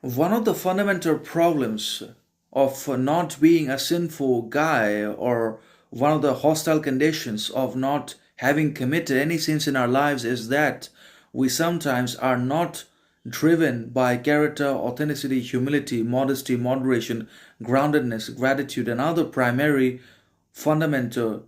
One of the fundamental problems of not being a sinful guy, or one of the hostile conditions of not having committed any sins in our lives, is that we sometimes are not driven by character, authenticity, humility, modesty, moderation, groundedness, gratitude, and other primary, fundamental,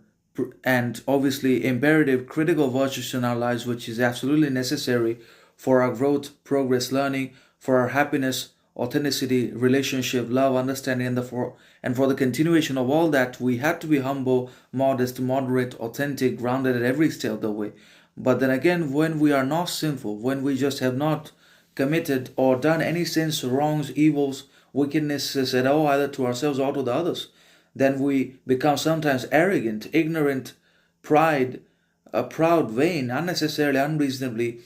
and obviously imperative critical virtues in our lives, which is absolutely necessary for our growth, progress, learning, for our happiness, authenticity, relationship, love, understanding, and for the continuation of all that, we have to be humble, modest, moderate, authentic, grounded at every step of the way. But then again, when we are not sinful, when we just have not committed or done any sins, wrongs, evils, wickednesses at all, either to ourselves or to the others, then we become sometimes arrogant, ignorant, proud, vain, unnecessarily, unreasonably.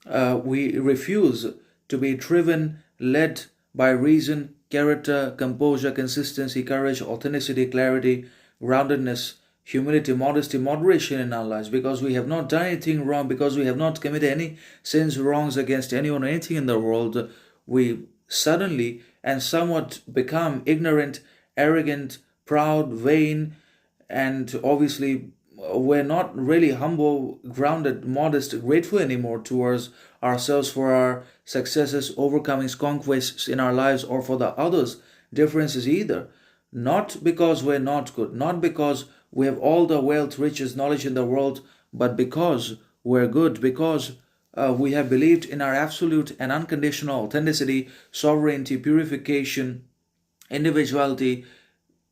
We refuse to be driven, led by reason, character, composure, consistency, courage, authenticity, clarity, groundedness, humility, modesty, moderation in our lives, because we have not done anything wrong, because we have not committed any sins, wrongs against anyone or anything in the world. We suddenly and somewhat become ignorant, arrogant, proud, vain, and obviously we're not really humble, grounded, modest, grateful anymore towards ourselves for our successes, overcoming conquests in our lives, or for the others' differences either. Not because we're not good, not because we have all the wealth, riches, knowledge in the world, but because we're good, because we have believed in our absolute and unconditional authenticity, sovereignty, purification, individuality,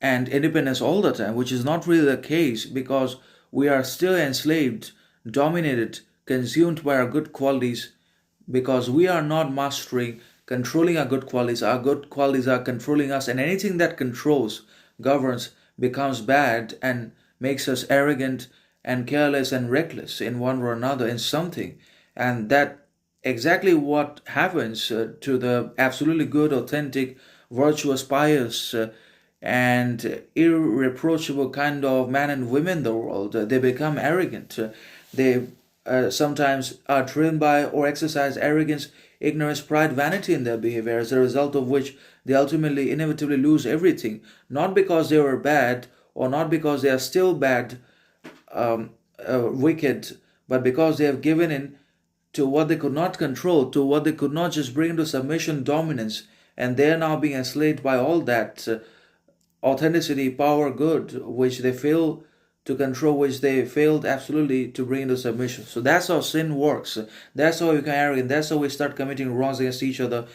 and independence all the time, which is not really the case, because we are still enslaved, dominated, consumed by our good qualities, because we are not mastering, controlling our good qualities. Our good qualities are controlling us, and anything that controls, governs, becomes bad and makes us arrogant and careless and reckless in one or another in something. And that exactly what happens to the absolutely good, authentic, virtuous, pious, and irreproachable kind of men and women in the world. They become arrogant. They sometimes are driven by or exercise arrogance, ignorance, pride, vanity in their behavior, as a result of which they ultimately, inevitably lose everything. Not because they were bad, or not because they are still bad, wicked, but because they have given in to what they could not control, to what they could not just bring into submission, dominance, and they are now being enslaved by all that authenticity, power, good, which they fail to control, which they failed absolutely to bring into submission. So that's how sin works. That's how we become arrogant. That's how we start committing wrongs against each other.